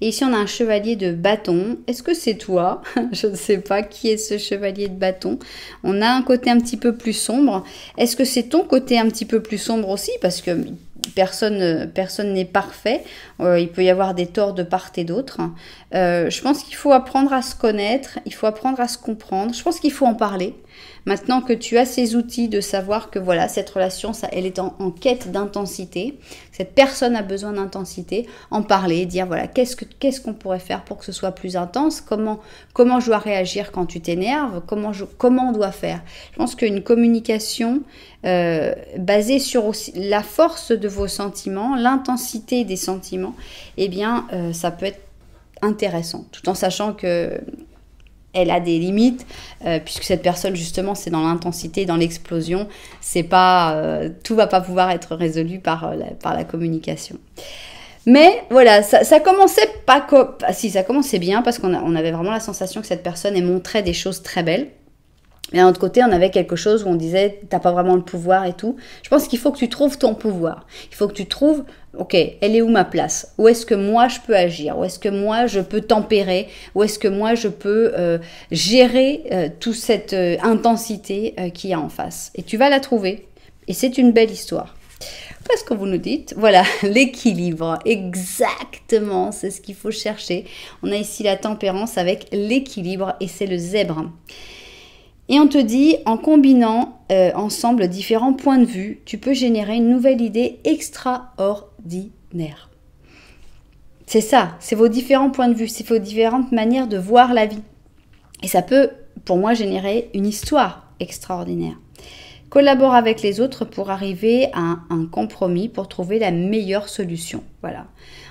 Et ici, on a un chevalier de bâton. Est-ce que c'est toi? Je ne sais pas qui est ce chevalier de bâton. On a un côté un petit peu plus sombre. Est-ce que c'est ton côté un petit peu plus sombre aussi? Parce que personne n'est parfait. Il peut y avoir des torts de part et d'autre. Je pense qu'il faut apprendre à se connaître. Il faut apprendre à se comprendre. Je pense qu'il faut en parler. Maintenant que tu as ces outils de savoir que voilà, cette relation, elle est en quête d'intensité. Cette personne a besoin d'intensité. En parler, dire voilà, qu'est-ce qu'on pourrait faire pour que ce soit plus intense? Comment je dois réagir quand tu t'énerves? Comment on doit faire? Je pense qu'une communication basée sur aussi la force de vos sentiments, l'intensité des sentiments, eh bien, ça peut être intéressant, tout en sachant que elle a des limites, puisque cette personne, justement, c'est dans l'intensité, dans l'explosion. C'est pas, tout va pas pouvoir être résolu par la communication. Mais voilà, ça commençait pas comme... Si, ça commençait bien, parce qu'on avait vraiment la sensation que cette personne, elle montrait des choses très belles. Mais d'un autre côté, on avait quelque chose où on disait, t'as pas vraiment le pouvoir et tout. Je pense qu'il faut que tu trouves ton pouvoir. Il faut que tu trouves, ok, elle est où ma place? Où est-ce que moi je peux agir? Où est-ce que moi je peux tempérer? Où est-ce que moi je peux gérer toute cette intensité qu'il y a en face? Et tu vas la trouver. Et c'est une belle histoire. Qu'est-ce que vous nous dites? Voilà, l'équilibre, exactement, c'est ce qu'il faut chercher. On a ici la tempérance avec l'équilibre et c'est le zèbre. Et on te dit, en combinant ensemble différents points de vue, tu peux générer une nouvelle idée extraordinaire. C'est ça, c'est vos différents points de vue, c'est vos différentes manières de voir la vie. Et ça peut pour moi, générer une histoire extraordinaire. Collabore avec les autres pour arriver à un compromis, pour trouver la meilleure solution. Voilà.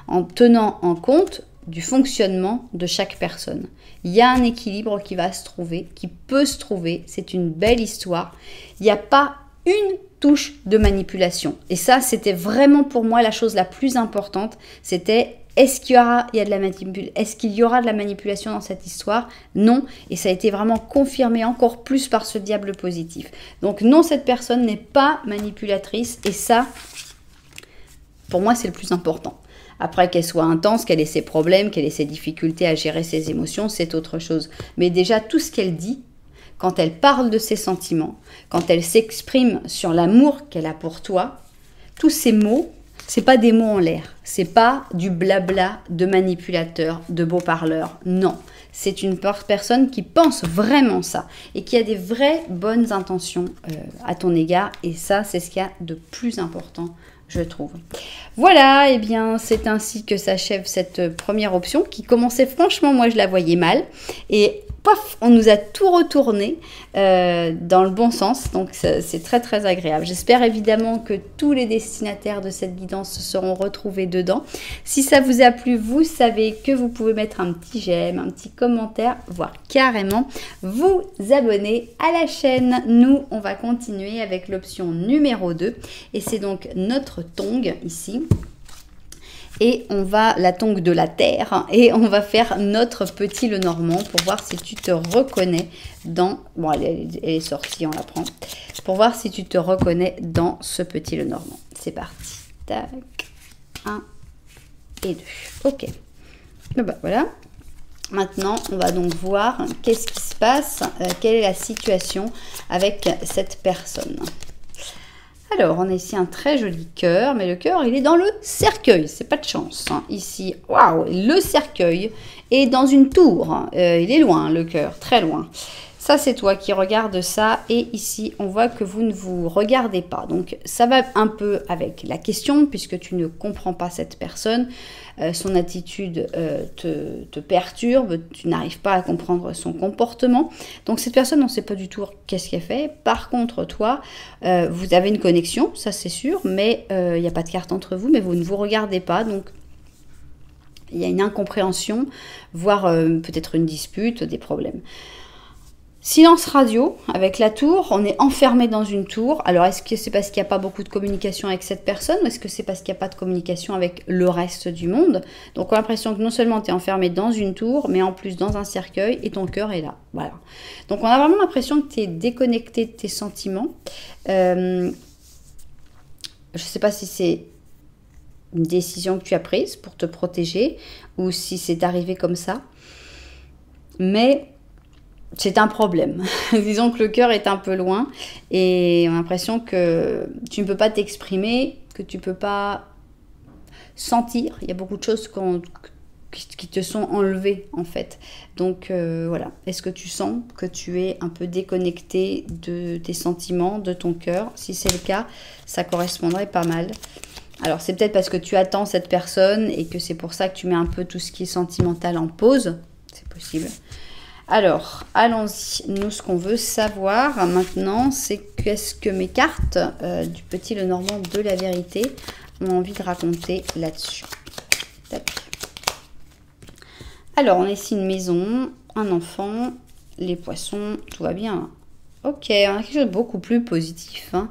En tenant en compte du fonctionnement de chaque personne. Il y a un équilibre qui va se trouver, qui peut se trouver. C'est une belle histoire. Il n'y a pas une touche de manipulation. Et ça, c'était vraiment pour moi la chose la plus importante. C'était est-ce qu'il y aura de la manipulation dans cette histoire? Non. Et ça a été vraiment confirmé encore plus par ce diable positif. Donc non, cette personne n'est pas manipulatrice. Et ça, pour moi, c'est le plus important. Après, qu'elle soit intense, qu'elle ait ses problèmes, qu'elle ait ses difficultés à gérer ses émotions, c'est autre chose. Mais déjà, tout ce qu'elle dit, quand elle parle de ses sentiments, quand elle s'exprime sur l'amour qu'elle a pour toi, tous ces mots, c'est pas des mots en l'air. C'est pas du blabla de manipulateur, de beau parleur. Non. C'est une personne qui pense vraiment ça et qui a des vraies bonnes intentions à ton égard. Et ça, c'est ce qu'il y a de plus important, je trouve. Voilà, et bien c'est ainsi que s'achève cette première option qui commençait, franchement, moi je la voyais mal. Et paf, on nous a tout retourné dans le bon sens. Donc c'est très très agréable. J'espère évidemment que tous les destinataires de cette guidance se seront retrouvés dedans. Si ça vous a plu, vous savez que vous pouvez mettre un petit j'aime, un petit commentaire, voire carrément vous abonner à la chaîne. Nous, on va continuer avec l'option numéro 2. Et c'est donc notre tongue ici. Et on va, la tongue de la terre, et on va faire notre petit Lenormand pour voir si tu te reconnais dans... Bon, elle est sortie, on la prend. Pour voir si tu te reconnais dans ce petit Lenormand. C'est parti. Tac. 1 et 2. Ok. Et ben voilà. Maintenant, on va donc voir qu'est-ce qui se passe, quelle est la situation avec cette personne. Alors, on a ici un très joli cœur, mais le cœur, il est dans le cercueil. C'est pas de chance. Hein. Ici, waouh, le cercueil est dans une tour. Il est loin, le cœur, très loin. Ça, c'est toi qui regardes ça. Et ici, on voit que vous ne vous regardez pas. Donc, ça va un peu avec la question, puisque tu ne comprends pas cette personne. Son attitude te perturbe. Tu n'arrives pas à comprendre son comportement. Donc, cette personne, on ne sait pas du tout qu'est-ce qu'elle fait. Par contre, toi, vous avez une connexion, ça c'est sûr. Mais il n'y a pas de carte entre vous, mais vous ne vous regardez pas. Donc, il y a une incompréhension, voire peut-être une dispute, des problèmes. Silence radio avec la tour, on est enfermé dans une tour. Alors, est-ce que c'est parce qu'il n'y a pas beaucoup de communication avec cette personne ou est-ce que c'est parce qu'il n'y a pas de communication avec le reste du monde? Donc, on a l'impression que non seulement tu es enfermé dans une tour, mais en plus dans un cercueil et ton cœur est là. Voilà. Donc, on a vraiment l'impression que tu es déconnecté de tes sentiments. Je ne sais pas si c'est une décision que tu as prise pour te protéger ou si c'est arrivé comme ça. Mais... c'est un problème. Disons que le cœur est un peu loin et on a l'impression que tu ne peux pas t'exprimer, que tu ne peux pas sentir. Il y a beaucoup de choses qui te sont enlevées en fait. Donc voilà. Est-ce que tu sens que tu es un peu déconnecté de tes sentiments, de ton cœur? Si c'est le cas, ça correspondrait pas mal. Alors c'est peut-être parce que tu attends cette personne et que c'est pour ça que tu mets un peu tout ce qui est sentimental en pause. C'est possible. Alors, allons-y. Nous, ce qu'on veut savoir maintenant, c'est qu'est-ce que mes cartes du petit Lenormand de la vérité ont envie de raconter là-dessus. Alors, on a ici une maison, un enfant, les poissons, tout va bien. Ok, on a quelque chose de beaucoup plus positif. Hein.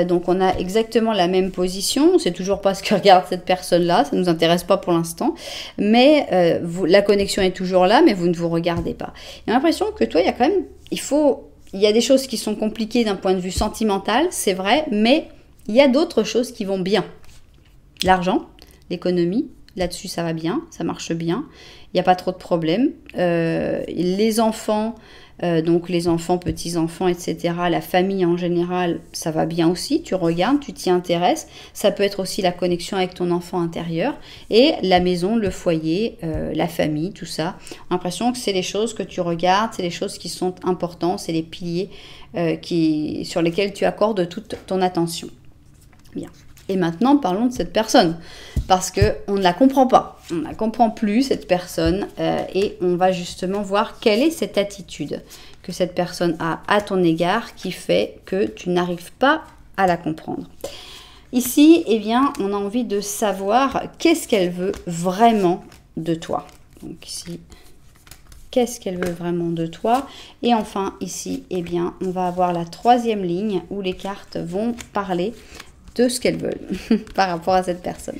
Donc, on a exactement la même position. On ne sait toujours pas ce que regarde cette personne-là. Ça ne nous intéresse pas pour l'instant. Mais la connexion est toujours là, mais vous ne vous regardez pas. J'ai l'impression que toi, il y a quand même... Il y a des choses qui sont compliquées d'un point de vue sentimental, c'est vrai. Mais il y a d'autres choses qui vont bien. L'argent, l'économie, là-dessus, ça va bien. Ça marche bien. Il n'y a pas trop de problèmes. Les enfants... donc les enfants, petits-enfants, etc. La famille en général, ça va bien aussi. Tu regardes, tu t'y intéresses. Ça peut être aussi la connexion avec ton enfant intérieur. Et la maison, le foyer, la famille, tout ça. J'ai l'impression que c'est les choses que tu regardes, c'est les choses qui sont importantes, c'est les piliers sur lesquels tu accordes toute ton attention. Bien. Et maintenant, parlons de cette personne. parce qu'on ne la comprend pas. On ne la comprend plus, cette personne, et on va justement voir quelle est cette attitude que cette personne a à ton égard qui fait que tu n'arrives pas à la comprendre. Ici, eh bien, on a envie de savoir qu'est-ce qu'elle veut vraiment de toi. Donc ici, qu'est-ce qu'elle veut vraiment de toi? Et enfin, ici, eh bien, on va avoir la troisième ligne où les cartes vont parler de ce qu'elles veulent par rapport à cette personne.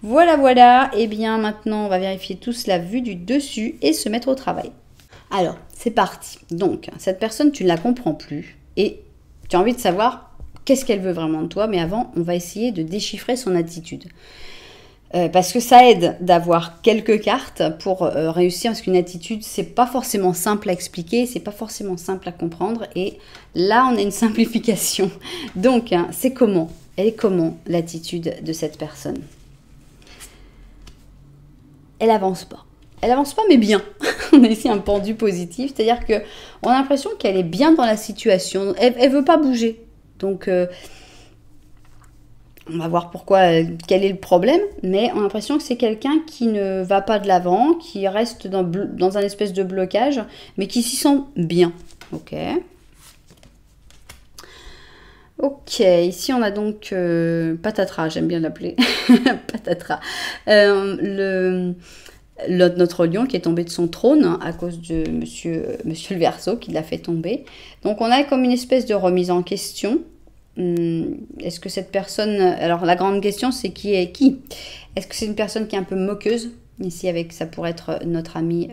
Voilà, voilà. Eh bien, maintenant, on va vérifier tous la vue du dessus et se mettre au travail. Alors, c'est parti. Donc, cette personne, tu ne la comprends plus et tu as envie de savoir qu'est-ce qu'elle veut vraiment de toi, mais avant, on va essayer de déchiffrer son attitude. Parce que ça aide d'avoir quelques cartes pour réussir, parce qu'une attitude, c'est pas forcément simple à expliquer, c'est pas forcément simple à comprendre, et là, on a une simplification. Donc, hein, c'est comment? Elle est comment, l'attitude de cette personne? Elle avance pas. Elle avance pas, mais bien. On a ici un pendu positif, c'est-à-dire que on a l'impression qu'elle est bien dans la situation, elle veut pas bouger. Donc, on va voir quel est le problème, mais on a l'impression que c'est quelqu'un qui ne va pas de l'avant, qui reste dans un espèce de blocage, mais qui s'y sent bien. Ok. Ok, ici on a donc Patatras, j'aime bien l'appeler, Patatras. Notre lion qui est tombé de son trône à cause de monsieur le Verseau qui l'a fait tomber. Donc on a comme une espèce de remise en question. Est-ce que cette personne... Alors la grande question c'est qui est qui? Est-ce que c'est une personne qui est un peu moqueuse? Ici ça pourrait être notre ami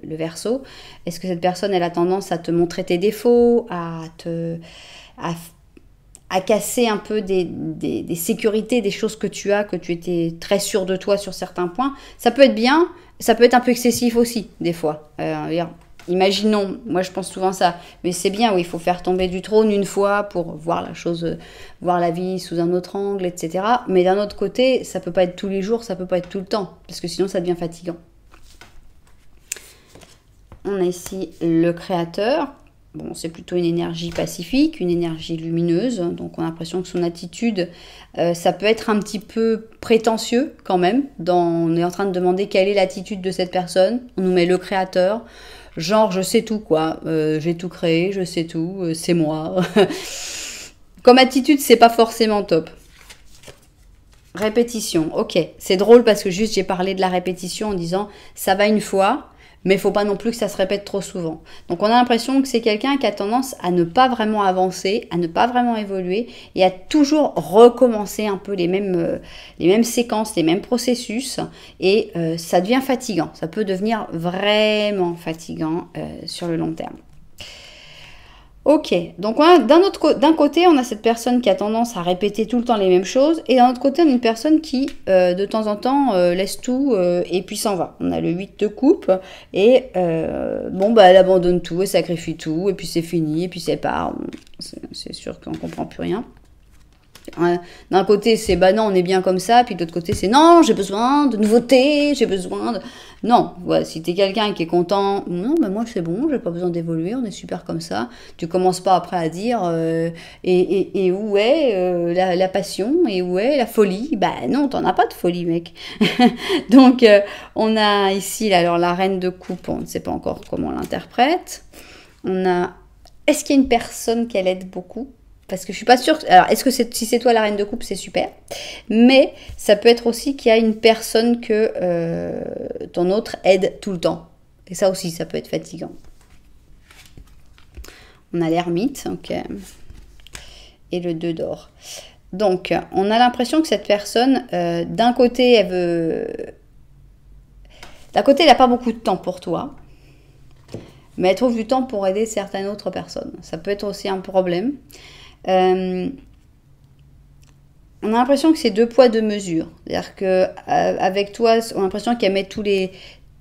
le Verseau. Est-ce que cette personne elle a tendance à te montrer tes défauts, à casser un peu des sécurités, des choses que tu as, que tu étais très sûr de toi sur certains points? Ça peut être bien, ça peut être un peu excessif aussi, des fois. Imaginons, moi je pense souvent ça, mais c'est bien, oui, il faut faire tomber du trône une fois pour voir la chose, voir la vie sous un autre angle, etc. Mais d'un autre côté, ça peut pas être tous les jours, ça peut pas être tout le temps, parce que sinon ça devient fatigant. On a ici le créateur. Bon, c'est plutôt une énergie pacifique, une énergie lumineuse, donc on a l'impression que son attitude, ça peut être un petit peu prétentieux quand même. On est en train de demander quelle est l'attitude de cette personne, on nous met le créateur, genre je sais tout quoi, j'ai tout créé, je sais tout, c'est moi. Comme attitude, c'est pas forcément top. Répétition, ok, c'est drôle parce que juste j'ai parlé de la répétition en disant ça va une fois, mais il ne faut pas non plus que ça se répète trop souvent. Donc on a l'impression que c'est quelqu'un qui a tendance à ne pas vraiment avancer, à ne pas vraiment évoluer et à toujours recommencer un peu les mêmes séquences, les mêmes processus. Et ça devient fatigant. Ça peut devenir vraiment fatigant sur le long terme. Ok, donc d'un côté, on a cette personne qui a tendance à répéter tout le temps les mêmes choses, et d'un autre côté, on a une personne qui, de temps en temps, laisse tout et puis s'en va. On a le 8 de coupe, et bon, bah, elle abandonne tout, elle sacrifie tout, et puis c'est fini, et puis c'est part. C'est sûr qu'on ne comprend plus rien. D'un côté, c'est bah non, on est bien comme ça, puis de l'autre côté, c'est non, j'ai besoin de nouveautés, j'ai besoin de... Non, ouais, si t'es quelqu'un qui est content, non, bah moi c'est bon, j'ai pas besoin d'évoluer, on est super comme ça. Tu commences pas après à dire et où est la passion, et où est la folie? Bah non, t'en as pas de folie, mec. Donc, on a ici, là, alors la reine de coupe, on ne sait pas encore comment on l'interprète. On a... Est-ce qu'il y a une personne qu'elle aide beaucoup? Parce que je suis pas sûre... Alors, est-ce que si c'est toi la reine de coupe, c'est super. Mais ça peut être aussi qu'il y a une personne que ton autre aide tout le temps. Et ça aussi, ça peut être fatigant. On a l'ermite, ok. Et le 2 d'or. Donc, on a l'impression que cette personne, d'un côté, elle veut... D'un côté, elle n'a pas beaucoup de temps pour toi. Mais elle trouve du temps pour aider certaines autres personnes. Ça peut être aussi un problème. On a l'impression que c'est 2 poids 2 mesures. C'est-à-dire qu'avec toi, on a l'impression qu'elle met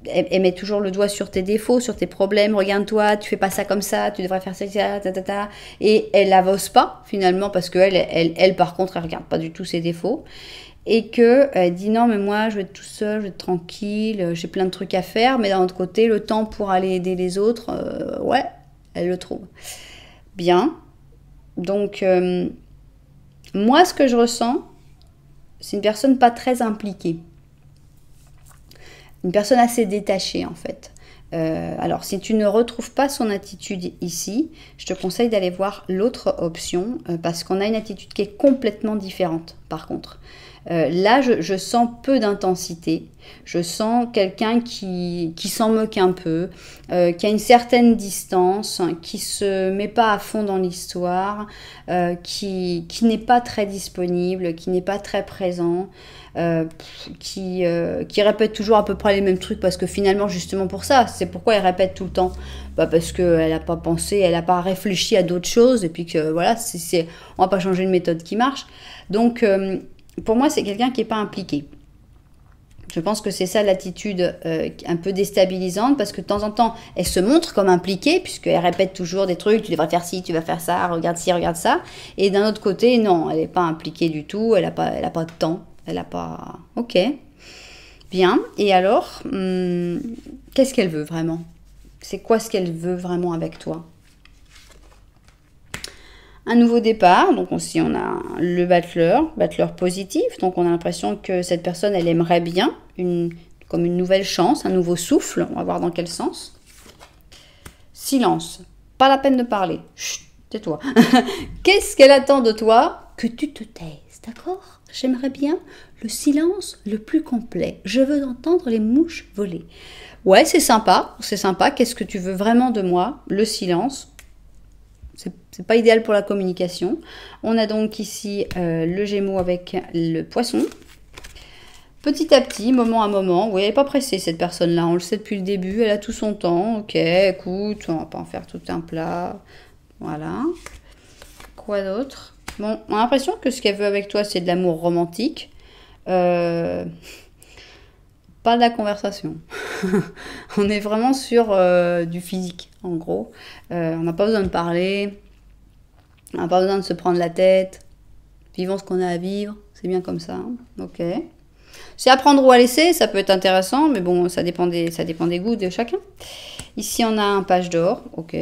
elle met toujours le doigt sur tes défauts, sur tes problèmes. Regarde-toi, tu fais pas ça comme ça, tu devrais faire ça, ta. Et elle n'avance pas finalement parce qu'elle, par contre, elle regarde pas du tout ses défauts. Et qu'elle dit non, mais moi, je vais être tout seul, je vais être tranquille, j'ai plein de trucs à faire. Mais d'un autre côté, le temps pour aller aider les autres, ouais, elle le trouve. Bien. Donc, moi, ce que je ressens, c'est une personne pas très impliquée. Une personne assez détachée en fait. Alors si tu ne retrouves pas son attitude ici, je te conseille d'aller voir l'autre option parce qu'on a une attitude qui est complètement différente par contre. Là je sens peu d'intensité, je sens quelqu'un qui s'en moque un peu, qui a une certaine distance, qui se met pas à fond dans l'histoire, qui n'est pas très disponible, qui n'est pas très présent. Qui répète toujours à peu près les mêmes trucs parce que finalement justement pour ça, c'est pourquoi elle répète tout le temps, parce qu'elle n'a pas pensé, elle n'a pas réfléchi à d'autres choses et puis que voilà, on va pas changer une méthode qui marche. Donc pour moi c'est quelqu'un qui n'est pas impliqué. Je pense que c'est ça l'attitude un peu déstabilisante parce que de temps en temps elle se montre comme impliquée puisqu'elle répète toujours des trucs, tu devrais faire ci, tu vas faire ça, regarde ci, regarde ça, et d'un autre côté non, elle n'est pas impliquée du tout, elle a pas de temps. Elle n'a pas... Ok. Bien. Et alors, qu'est-ce qu'elle veut vraiment? C'est quoi ce qu'elle veut vraiment avec toi? Un nouveau départ. Donc aussi, on a le battleur positif. Donc on a l'impression que cette personne, elle aimerait bien, comme une nouvelle chance, un nouveau souffle. On va voir dans quel sens. Silence. Pas la peine de parler. Chut, tais-toi. Qu'est-ce qu'elle attend de toi? Que tu te taises, d'accord? J'aimerais bien le silence le plus complet. Je veux entendre les mouches voler. Ouais, c'est sympa, c'est sympa. Qu'est-ce que tu veux vraiment de moi? Le silence. C'est pas idéal pour la communication. On a donc ici le Gémeaux avec le Poisson. Petit à petit, moment à moment. Oui, elle n'est pas pressée cette personne-là. On le sait depuis le début. Elle a tout son temps. Ok, écoute, on va pas en faire tout un plat. Voilà. Quoi d'autre? Bon, on a l'impression que ce qu'elle veut avec toi, c'est de l'amour romantique. Pas de la conversation. On est vraiment sur du physique, en gros. On n'a pas besoin de parler. On n'a pas besoin de se prendre la tête. Vivons ce qu'on a à vivre. C'est bien comme ça. Ok. C'est à prendre ou à laisser. Ça peut être intéressant, mais bon, ça dépend des goûts de chacun. Ici, on a un page d'or. Ok.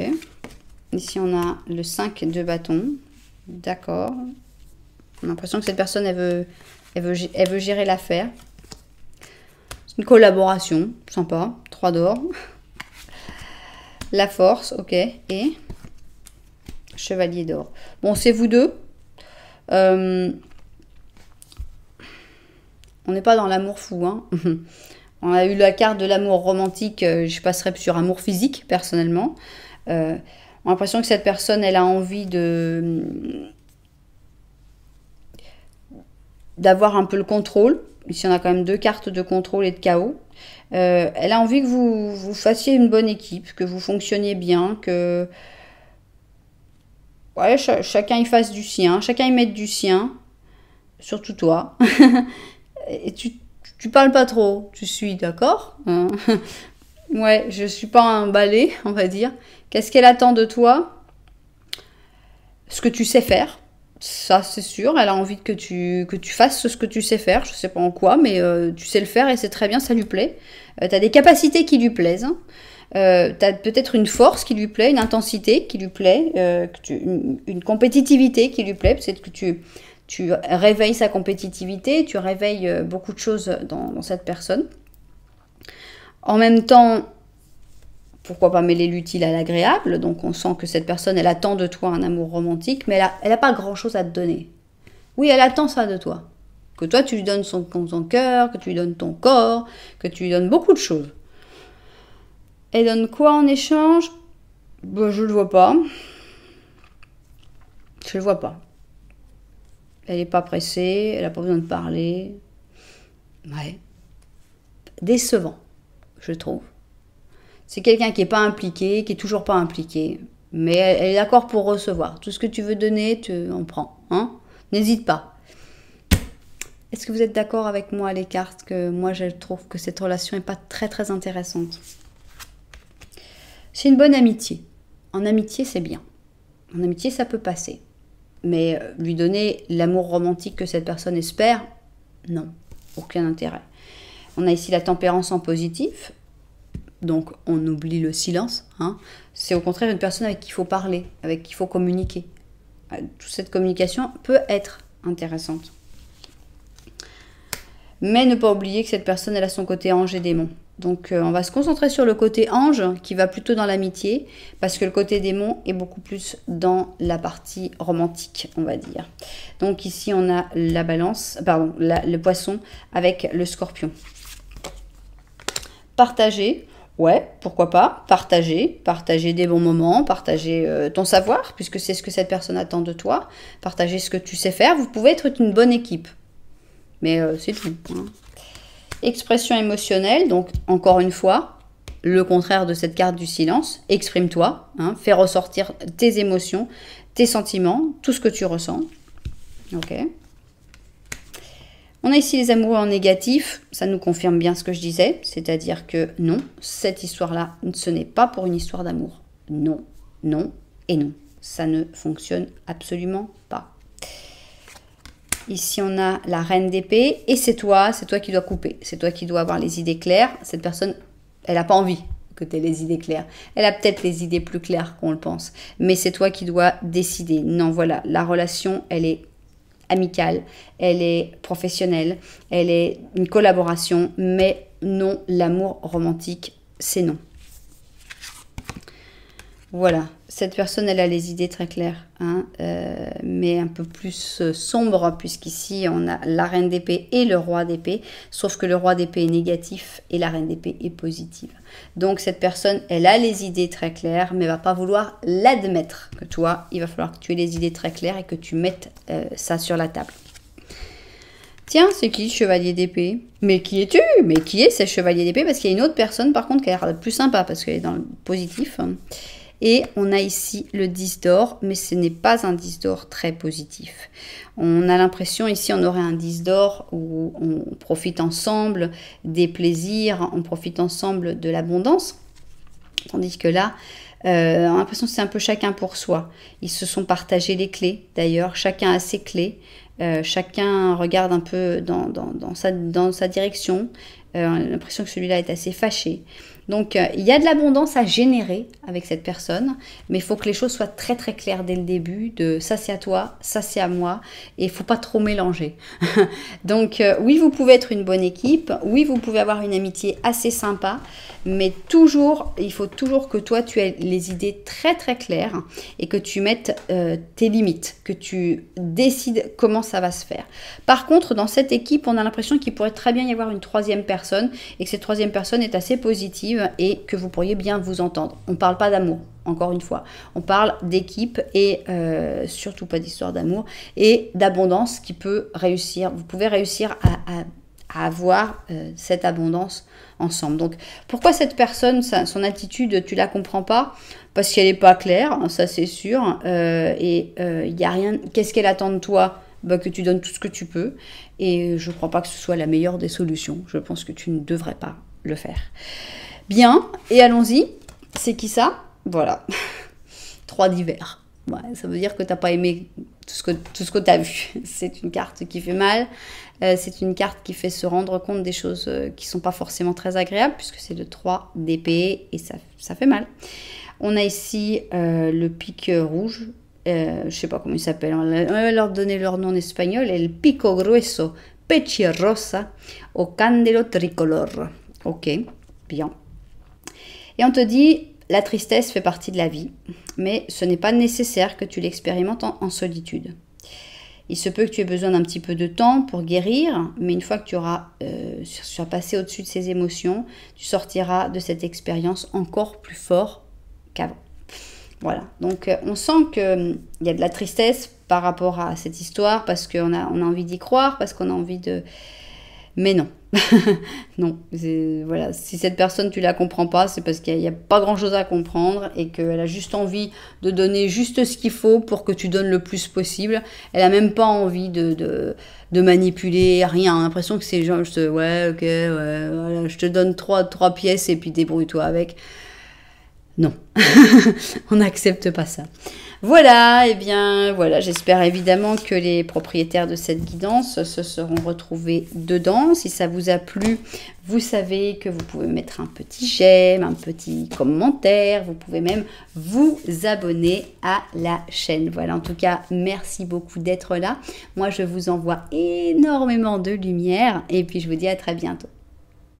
Ici, on a le 5 de bâton. D'accord. On a l'impression que cette personne, elle veut gérer l'affaire. C'est une collaboration. Sympa. 3 d'or. La force. Ok. Et chevalier d'or. Bon, c'est vous deux. On n'est pas dans l'amour fou. Hein. On a eu la carte de l'amour romantique. Je passerai sur amour physique, personnellement. On a l'impression que cette personne, elle a envie d'avoir un peu le contrôle. Ici, on a quand même 2 cartes de contrôle et de chaos. Elle a envie que vous fassiez une bonne équipe, que vous fonctionniez bien, que ouais, chacun y fasse du sien, chacun y mette du sien, surtout toi. Et tu parles pas trop, tu suis, d'accord? Ouais, je suis pas un balai, on va dire. Qu'est-ce qu'elle attend de toi? Ce que tu sais faire, ça c'est sûr. Elle a envie que tu fasses ce que tu sais faire. Je sais pas en quoi, mais tu sais le faire et c'est très bien, ça lui plaît. Tu as des capacités qui lui plaisent. Hein. Tu as peut-être une force qui lui plaît, une intensité qui lui plaît, une compétitivité qui lui plaît. Peut-être que tu réveilles sa compétitivité, tu réveilles beaucoup de choses dans cette personne. En même temps, pourquoi pas mêler l'utile à l'agréable? Donc on sent que cette personne, elle attend de toi un amour romantique, mais elle a pas grand-chose à te donner. Oui, elle attend ça de toi. Que toi, tu lui donnes son cœur, que tu lui donnes ton corps, que tu lui donnes beaucoup de choses. Elle donne quoi en échange? Ben, je le vois pas. Je le vois pas. Elle n'est pas pressée, elle n'a pas besoin de parler. Ouais. Décevant, je trouve. C'est quelqu'un qui n'est pas impliqué, qui est toujours pas impliqué. Mais elle est d'accord pour recevoir. Tout ce que tu veux donner, tu en prends. Hein? N'hésite pas. Est-ce que vous êtes d'accord avec moi, les cartes, que moi, je trouve que cette relation n'est pas très, très intéressante? C'est une bonne amitié. En amitié, c'est bien. En amitié, ça peut passer. Mais lui donner l'amour romantique que cette personne espère, non. Aucun intérêt. On a ici la tempérance en positif. Donc, on oublie le silence. Hein. C'est au contraire une personne avec qui il faut parler, avec qui il faut communiquer. Toute cette communication peut être intéressante. Mais ne pas oublier que cette personne, elle a son côté ange et démon. Donc on va se concentrer sur le côté ange qui va plutôt dans l'amitié parce que le côté démon est beaucoup plus dans la partie romantique, on va dire. Donc ici on a la balance, pardon, le poisson avec le scorpion. Partager, ouais, pourquoi pas, partager des bons moments, partager ton savoir puisque c'est ce que cette personne attend de toi, partager ce que tu sais faire, vous pouvez être une bonne équipe. Mais c'est tout, hein. Expression émotionnelle, donc encore une fois, le contraire de cette carte du silence. Exprime-toi, hein, fais ressortir tes émotions, tes sentiments, tout ce que tu ressens. Ok. On a ici les amoureux en négatif, ça nous confirme bien ce que je disais, c'est-à-dire que non, cette histoire-là, ce n'est pas pour une histoire d'amour. Non, non et non. Ça ne fonctionne absolument pas. Ici, on a la reine d'épée et c'est toi qui dois couper. C'est toi qui dois avoir les idées claires. Cette personne, elle n'a pas envie que tu aies les idées claires. Elle a peut-être les idées plus claires qu'on le pense. Mais c'est toi qui dois décider. Non, voilà, la relation, elle est amicale, elle est professionnelle, elle est une collaboration. Mais non, l'amour romantique, c'est non. Voilà, cette personne, elle a les idées très claires, hein, mais un peu plus sombres, puisqu'ici, on a la reine d'épée et le roi d'épée, sauf que le roi d'épée est négatif et la reine d'épée est positive. Donc, cette personne, elle a les idées très claires, mais va pas vouloir l'admettre que toi, il va falloir que tu aies les idées très claires et que tu mettes ça sur la table. Tiens, c'est qui, chevalier d'épée? Mais qui es-tu? Mais qui est ce chevalier d'épée? Parce qu'il y a une autre personne, par contre, qui a l'air plus sympa, parce qu'elle est dans le positif. Et on a ici le 10 d'or, mais ce n'est pas un 10 d'or très positif. On a l'impression, ici, on aurait un 10 d'or où on profite ensemble des plaisirs, on profite ensemble de l'abondance. Tandis que là, on a l'impression que c'est un peu chacun pour soi. Ils se sont partagés les clés, d'ailleurs, chacun a ses clés. Chacun regarde un peu dans sa direction. On a l'impression que celui-là est assez fâché. Donc, il y a de l'abondance à générer avec cette personne, mais il faut que les choses soient très très claires dès le début, de ça c'est à toi, ça c'est à moi, et il ne faut pas trop mélanger. Donc, oui, vous pouvez être une bonne équipe, oui, vous pouvez avoir une amitié assez sympa, mais toujours, il faut toujours que toi, tu aies les idées très très claires et que tu mettes tes limites, que tu décides comment ça va se faire. Par contre, dans cette équipe, on a l'impression qu'il pourrait très bien y avoir une troisième personne et que cette troisième personne est assez positive et que vous pourriez bien vous entendre. On ne parle pas d'amour, encore une fois. On parle d'équipe et surtout pas d'histoire d'amour et d'abondance qui peut réussir. Vous pouvez réussir à avoir cette abondance ensemble. Donc, pourquoi cette personne, son attitude, tu la comprends pas? Parce qu'elle n'est pas claire, ça c'est sûr. Il y a rien. Qu'est-ce qu'elle attend de toi? Bah, que tu donnes tout ce que tu peux. Et je ne crois pas que ce soit la meilleure des solutions. Je pense que tu ne devrais pas le faire. Bien, et allons-y. C'est qui ça? Voilà. 3 d'hiver. Ouais, ça veut dire que tu n'as pas aimé tout ce que tu as vu. C'est une carte qui fait mal. C'est une carte qui fait se rendre compte des choses qui ne sont pas forcément très agréables, puisque c'est le 3 d'épée et ça fait mal. On a ici le pic rouge. Je ne sais pas comment il s'appelle. On va leur donner leur nom en espagnol. El pico grueso, pechi rosa, o candelo tricolor. Ok, bien. Et on te dit, la tristesse fait partie de la vie, mais ce n'est pas nécessaire que tu l'expérimentes en solitude. Il se peut que tu aies besoin d'un petit peu de temps pour guérir, mais une fois que tu auras passé au-dessus de ces émotions, tu sortiras de cette expérience encore plus fort qu'avant. Voilà, donc on sent qu'il y a de la tristesse par rapport à cette histoire, parce qu'on a envie d'y croire, parce qu'on a envie de... Mais non, non, voilà. Si cette personne, tu la comprends pas, c'est parce qu'il n'y a pas grand-chose à comprendre et qu'elle a juste envie de donner juste ce qu'il faut pour que tu donnes le plus possible. Elle a même pas envie de manipuler, rien. On a l'impression que c'est genre, ouais, ok, ouais, voilà, je te donne trois pièces et puis débrouille-toi avec. Non, on n'accepte pas ça. Voilà, et bien voilà, j'espère évidemment que les propriétaires de cette guidance se seront retrouvés dedans. Si ça vous a plu, vous savez que vous pouvez mettre un petit j'aime, un petit commentaire, vous pouvez même vous abonner à la chaîne. Voilà, en tout cas, merci beaucoup d'être là. Moi, je vous envoie énormément de lumière et puis je vous dis à très bientôt.